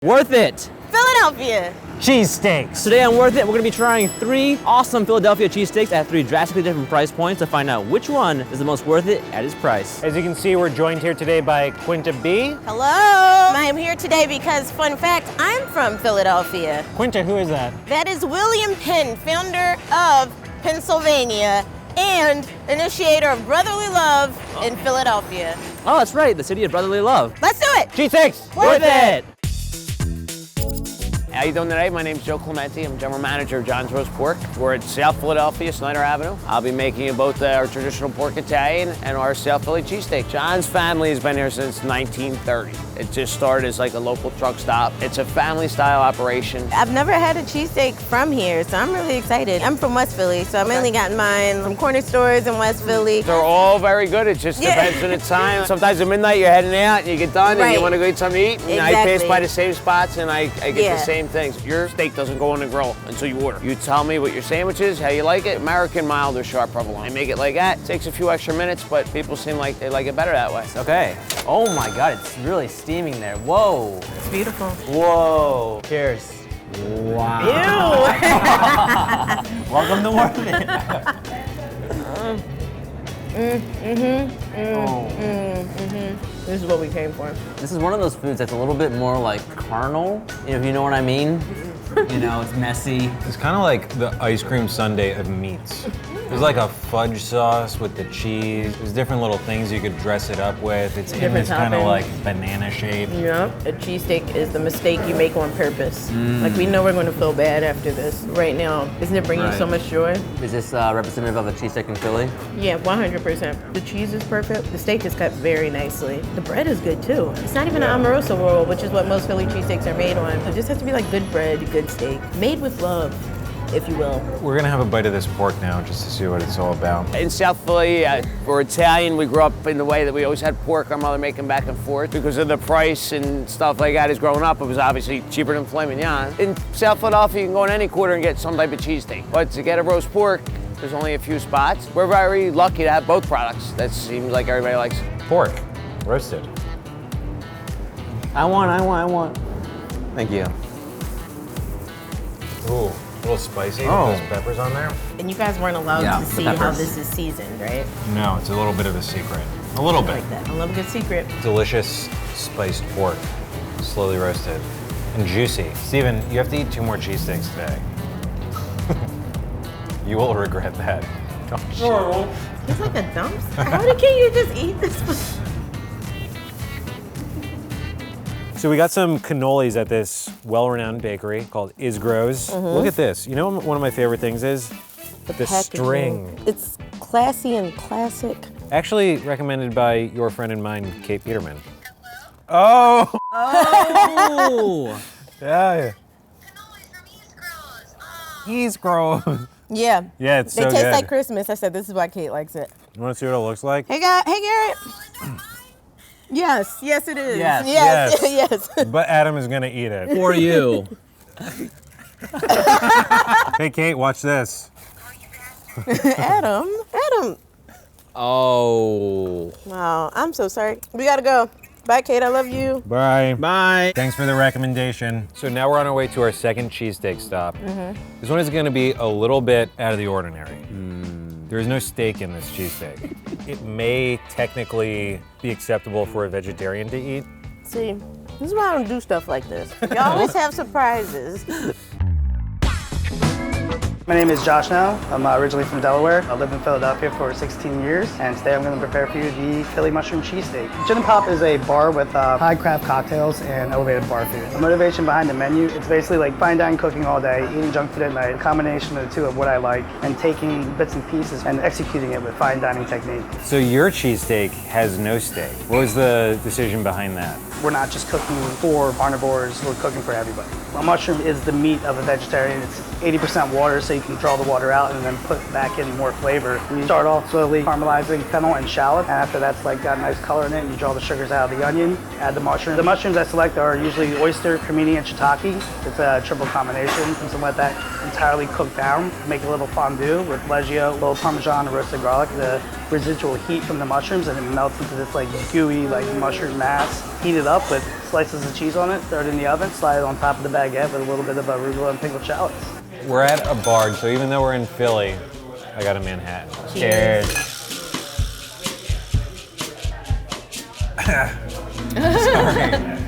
Worth it. Philadelphia cheesesteaks. Today on Worth It, we're gonna be trying 3 awesome Philadelphia cheesesteaks at 3 drastically different price points to find out which one is the most worth it at its price. As you can see, we're joined here today by Quinta B. Hello. I am here today because, fun fact, I'm from Philadelphia. Quinta, who is that? That is William Penn, founder of Pennsylvania and initiator of brotherly love in Philadelphia. Oh, that's right, the city of brotherly love. Let's do it. Cheesesteaks. Worth it. How you doing today? My name's Joe Clementi. I'm general manager of John's Roast Pork. We're at South Philadelphia, Snyder Avenue. I'll be making you both our traditional pork Italian and our South Philly cheesesteak. John's family has been here since 1930. It just started as like a local truck stop. It's a family style operation. I've never had a cheesesteak from here, so I'm really excited. I'm from West Philly, so I've only gotten mine from corner stores in West Philly. They're all very good. It just depends on the time. Sometimes at midnight you're heading out and you get done and you want to go eat something to eat. And I pass by the same spots and I get the same things. Your steak doesn't go on the grill until you order. You tell me what your sandwich is, how you like it. American, mild, or sharp provolone. I make it like that. It takes a few extra minutes, but people seem like they like it better that way. Okay. Oh my God, it's really steaming there. Whoa. It's beautiful. Whoa. Cheers. Wow. Ew. Welcome to Worth It. This is what we came for. This is one of those foods that's a little bit more like carnal, if you know what I mean. You know, it's messy. It's kind of like the ice cream sundae of meats. There's like a fudge sauce with the cheese. There's different little things you could dress it up with. It's in this kind of like banana shape. Yeah, a cheesesteak is the mistake you make on purpose. Like, we know we're going to feel bad after this right now. Isn't it bringing so much joy? Is this representative of a cheesesteak in Philly? Yeah, 100%. The cheese is perfect. The steak is cut very nicely. The bread is good too. It's not even an Amoroso roll, which is what most Philly cheesesteaks are made on. It just has to be like good bread, good steak, made with love, if you will. We're gonna have a bite of this pork now just to see what it's all about. In South Philly, we're Italian. We grew up in the way that we always had pork. Our mother making back and forth because of the price and stuff like that. As growing up, it was obviously cheaper than filet mignon. In South Philadelphia, you can go in any quarter and get some type of cheesesteak. But to get a roast pork, there's only a few spots. We're very lucky to have both products. That seems like everybody likes. Pork, roasted. I want. Thank you. Ooh, a little spicy with those peppers on there. And you guys weren't allowed to see how this is seasoned, right? No, it's a little bit of a secret. A little bit. I like that. I love a good secret. Delicious spiced pork, slowly roasted and juicy. Steven, you have to eat 2 more cheesesteaks today. You will regret that. Oh, shit. It's like a dumpster. How can you just eat this? So we got some cannolis at this well-renowned bakery called Isgro's. Look at this. You know what one of my favorite things is? The string. It's classy and classic. Actually recommended by your friend and mine, Kate Peterman. Oh! Oh! Yeah. Isgro's. Yeah. Yeah, it's They so taste good. like Christmas. I said this is why Kate likes it. You want to see what it looks like? Hey, Garrett. Yes, it is. Yes. Yes. But Adam is gonna eat it. For you. Hey, Kate, watch this. Adam. Oh. Wow, I'm so sorry. We gotta go. Bye, Kate, I love you. Bye. Bye. Thanks for the recommendation. So now we're on our way to our second cheesesteak stop. This one is gonna be a little bit out of the ordinary. There is no steak in this cheesesteak. It may technically be acceptable for a vegetarian to eat. See, this is why I don't do stuff like this. You always have surprises. My name is Josh now. I'm originally from Delaware. I lived in Philadelphia for 16 years, and today I'm going to prepare for you the Philly mushroom cheesesteak. Gin and Pop is a bar with high craft cocktails and elevated bar food. The motivation behind the menu, it's basically like fine dining cooking all day, eating junk food at night, a combination of the two of what I like, and taking bits and pieces and executing it with fine dining technique. So your cheesesteak has no steak. What was the decision behind that? We're not just cooking for carnivores, we're cooking for everybody. A mushroom is the meat of a vegetarian. It's 80% water, so you can draw the water out and then put back in more flavor. We start off slowly caramelizing fennel and shallot, and after that's like got a nice color in it, you draw the sugars out of the onion, add the mushroom. The mushrooms I select are usually oyster, cremini, and shiitake. It's a triple combination, and so let that entirely cook down. Make a little fondue with leggio, a little parmesan, and roasted garlic. The residual heat from the mushrooms, and it melts into this like gooey like mushroom mass. Heat it it up with slices of cheese on it, throw it in the oven, slide it on top of the baguette with a little bit of arugula and pickled shallots. We're at a bar, so even though we're in Philly, I got a Manhattan. Cheers.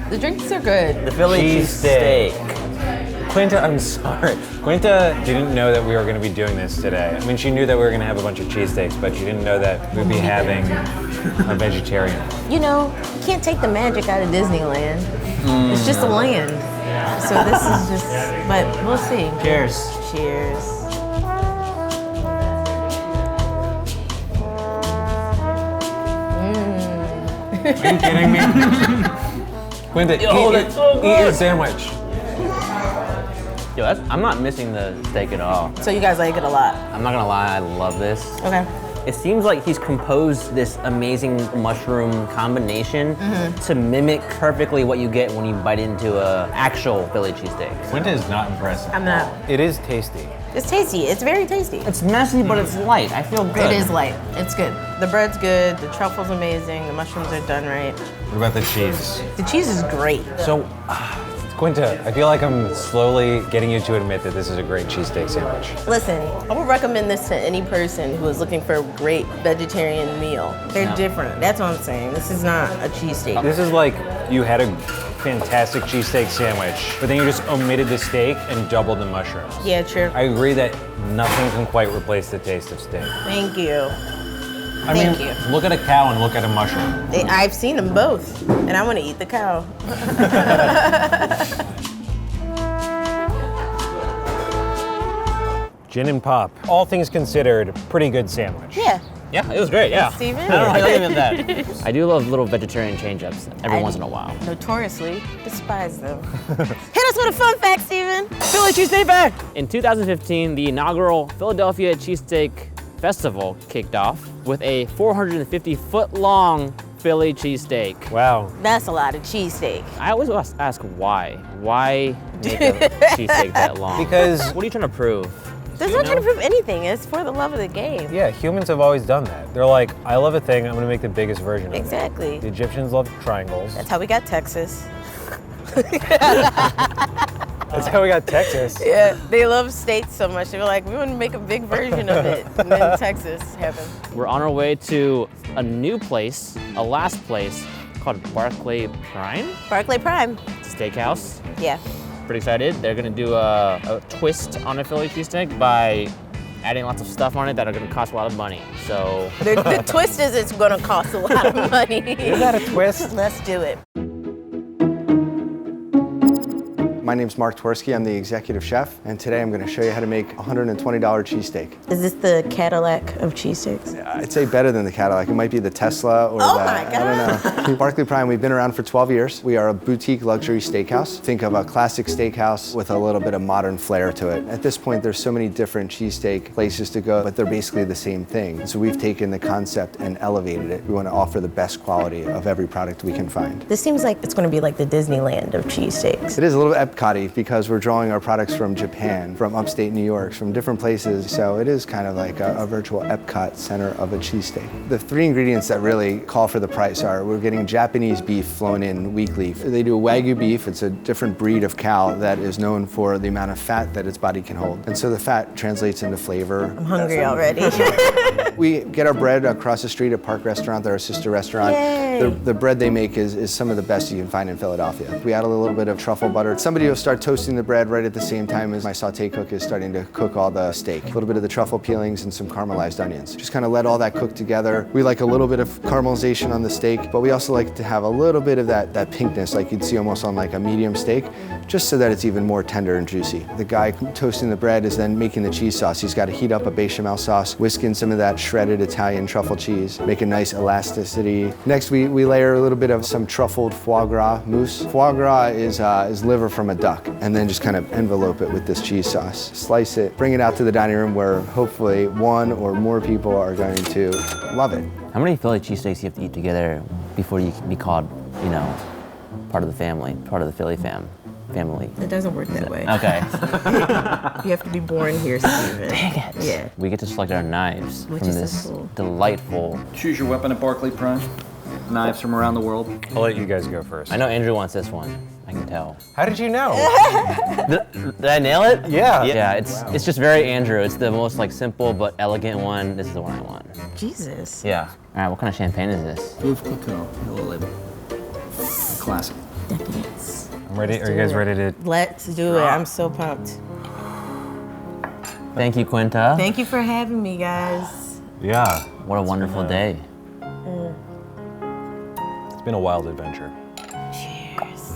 The drinks are good. The Philly Cheesesteak. cheesesteak. Quinta, I'm sorry. Quinta didn't know that we were going to be doing this today. I mean, she knew that we were going to have a bunch of cheesesteaks, but she didn't know that we'd be having a vegetarian. You know, you can't take the magic out of Disneyland. It's just a land. So this is just, but we'll see. Cheers. Cheers. Are you kidding me? Quinta, eat your sandwich. Yo, I'm not missing the steak at all. So you guys like it a lot? I'm not gonna lie, I love this. Okay. It seems like he's composed this amazing mushroom combination to mimic perfectly what you get when you bite into a actual Philly cheesesteak. Quinta is not impressive. I'm not. It is tasty. It's tasty. It's very tasty. It's messy, but it's light. I feel good. It is light. It's good. The bread's good. The truffle's amazing. The mushrooms are done right. What about the cheese? The cheese is great. So, Quinta, I feel like I'm slowly getting you to admit that this is a great cheesesteak sandwich. Listen, I would recommend this to any person who is looking for a great vegetarian meal. They're different. That's what I'm saying. This is not a cheesesteak. This is like you had a fantastic cheesesteak sandwich, but then you just omitted the steak and doubled the mushrooms. Yeah, true. I agree that nothing can quite replace the taste of steak. Thank you. I Thank mean, you. look at a cow and look at a mushroom. I've seen them both, and I want to eat the cow. Gin and pop. All things considered, pretty good sandwich. Yeah. Yeah, it was great, yeah. Steven? I don't know how you even that. I do love little vegetarian change-ups every once in a while. Notoriously despise them. Hit us with a fun fact, Steven. Philly cheesesteak back! In 2015, the inaugural Philadelphia Cheesesteak Festival kicked off with a 450-foot-long Philly cheesesteak. Wow. That's a lot of cheesesteak. I always ask why. Why make a cheesesteak that long? Because, What are you trying to prove? There's not trying to prove anything. It's for the love of the game. yeah, humans have always done that. They're like, I love a thing, I'm gonna make the biggest version of it. Exactly. The Egyptians loved triangles. That's how we got Texas. That's how we got Texas. Yeah, they love states so much. They were like, we want to make a big version of it. And then Texas happened. We're on our way to a new place, a last place, called Barclay Prime Barclay Prime. Steakhouse. Yeah. Pretty excited. They're gonna do a twist on a Philly cheesesteak by adding lots of stuff on it that are gonna cost a lot of money. So The twist is it's going to cost a lot of money. Is that a twist? Let's do it. My name's Mark Twersky, I'm the executive chef, and today I'm going to show you how to make a $120 cheesesteak. Is this the Cadillac of cheesesteaks? I'd say better than the Cadillac. It might be the Tesla or Oh the, my God. I don't know. Barclay Prime, we've been around for 12 years. We are a boutique luxury steakhouse. Think of a classic steakhouse with a little bit of modern flair to it. At this point, there's so many different cheesesteak places to go, but they're basically the same thing. So we've taken the concept and elevated it. We want to offer the best quality of every product we can find. This seems like it's going to be like the Disneyland of cheesesteaks. It is a little Epcot-y because we're drawing our products from Japan, from upstate New York, from different places. So it is kind of like a virtual Epcot center of a cheesesteak. The three ingredients that really call for the price are we're getting Japanese beef flown in weekly. They do Wagyu beef. It's a different breed of cow that is known for the amount of fat that its body can hold. And so the fat translates into flavor. I'm hungry already. We get our bread across the street at Park Restaurant. They're our sister restaurant. Yay. The bread they make is some of the best you can find in Philadelphia. We add a little bit of truffle butter. Somebody will start toasting the bread right at the same time as my saute cook is starting to cook all the steak. A little bit of the truffle peelings and some caramelized onions. Just kind of let all that cook together. We like a little bit of caramelization on the steak, but we also like to have a little bit of that pinkness like you'd see almost on like a medium steak, just so that it's even more tender and juicy. The guy toasting the bread is then making the cheese sauce. He's got to heat up a bechamel sauce, whisk in some of that shredded Italian truffle cheese, make a nice elasticity. Next, we layer a little bit of some truffled foie gras mousse. Foie gras is liver from a duck, and then just kind of envelope it with this cheese sauce. Slice it, bring it out to the dining room where hopefully one or more people are going to love it. How many Philly cheesesteaks do you have to eat together before you can be called, you know, part of the family, part of the Philly family? It doesn't work that way. Okay. You have to be born here, Steven. Dang it. Yeah. We get to select our knives Which from is this simple. delightful. Choose your weapon at Barclay Prime. knives from around the world. I'll let you guys go first. I know Andrew wants this one. I can tell. How did you know? Did I nail it? Yeah. Yeah, it's just very Andrew. It's the most like simple but elegant one. This is the one I want. Jesus. Yeah. All right, what kind of champagne is this? Veuve Clicquot, yellow label. Classic. Decadence. I'm ready. Are you guys ready to? Let's do it. I'm so pumped. Thank you, Quinta. Thank you for having me, guys. Yeah. What a wonderful day. It's been a wild adventure. Cheers.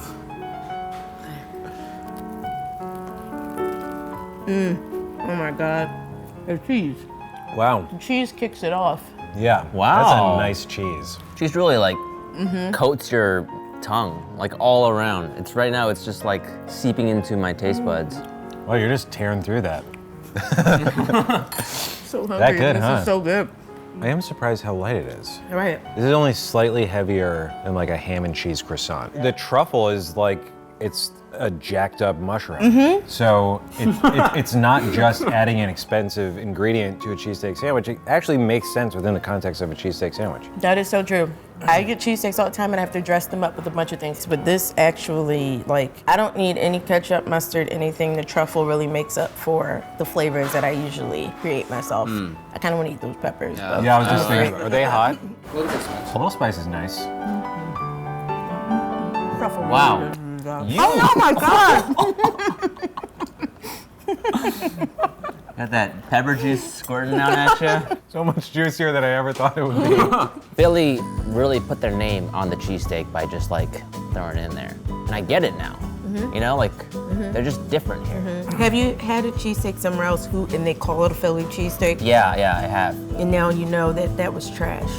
Oh my God. The cheese. Wow. The cheese kicks it off. Yeah. Wow. That's a nice cheese. She's really like coats your tongue like all around. It's right now. It's just like seeping into my taste buds. Well, you're just tearing through that. So hungry. That good, this huh? is so good. I am surprised how light it is. Right. This is only slightly heavier than like a ham and cheese croissant. The truffle is like, it's a jacked up mushroom. So it's not just adding an expensive ingredient to a cheesesteak sandwich. It actually makes sense within the context of a cheesesteak sandwich. That is so true. I get cheesesteaks all the time and I have to dress them up with a bunch of things. But this actually, like, I don't need any ketchup, mustard, anything. The truffle really makes up for the flavors that I usually create myself. I kind of want to eat those peppers. Yeah. but- Yeah, I was just thinking, are they hot? A little bit spicy. A little spice is nice. Truffle Wow. really good. Oh my God! Got that pepper juice squirting out at you. So much juicier than I ever thought it would be. Philly really put their name on the cheesesteak by just like throwing it in there. And I get it now. You know, like they're just different here. Have you had a cheesesteak somewhere else and they call it a Philly cheesesteak? Yeah, I have. And now you know that that was trash.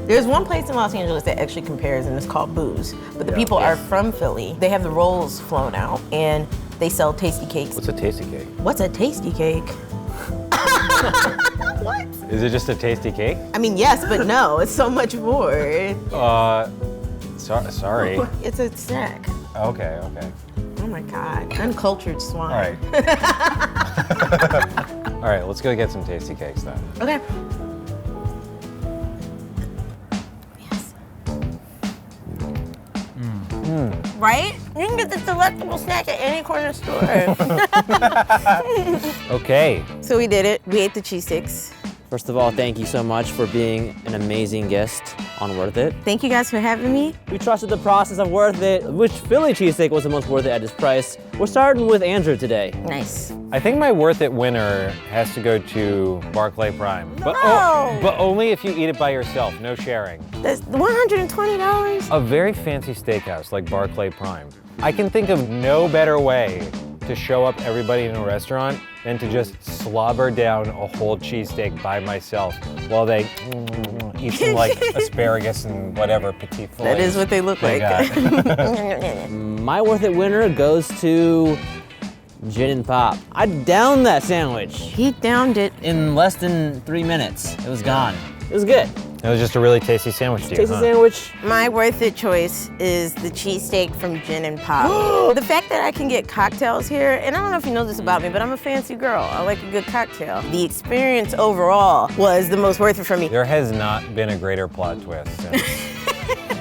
There's one place in Los Angeles that actually compares, and it's called Booze. But the people are from Philly. They have the rolls flown out, and they sell tasty cakes. What's a tasty cake? What's a tasty cake? What? Is it just a tasty cake? I mean, yes, but no. It's so much more. Sorry. It's a snack. Okay. Oh my God. Uncultured swine. All right. All right, let's go get some tasty cakes then. Okay. Right? You can get this delectable snack at any corner store. Okay. So we did it. We ate the cheesesteaks. First of all, thank you so much for being an amazing guest on Worth It. Thank you guys for having me. We trusted the process of Worth It. Which Philly cheesesteak was the most worth it at this price? We're starting with Andrew today. Nice. I think my worth it winner has to go to Barclay Prime. But, but only if you eat it by yourself, no sharing. That's $120? A very fancy steakhouse like Barclay Prime. I can think of no better way to show up everybody in a restaurant than to just slobber down a whole cheesesteak by myself while they eat some like asparagus and whatever petit fillets. That is what they look like. got. My Worth It winner goes to Gin and Pop. I downed that sandwich He downed it. in less than 3 minutes. It was gone. It was good. It was just a really tasty sandwich to you, Tasty huh? sandwich. My worth it choice is the cheesesteak from Gin and Pop. The fact that I can get cocktails here, and I don't know if you know this about me, but I'm a fancy girl. I like a good cocktail. The experience overall was the most worth it for me. There has not been a greater plot twist since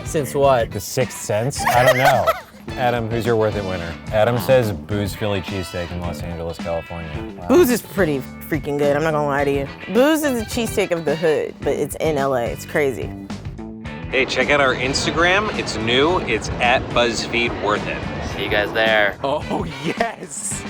Since what? The Sixth Sense. I don't know. Adam, who's your worth it winner? Adam says Booze Philly cheesesteak in Los Angeles, California. Wow. Booze is pretty freaking good, I'm not gonna lie to you. Booze is the cheesesteak of the hood, but it's in LA, it's crazy. Hey, check out our Instagram. It's new. It's at BuzzFeed Worth It. See you guys there. Oh, yes.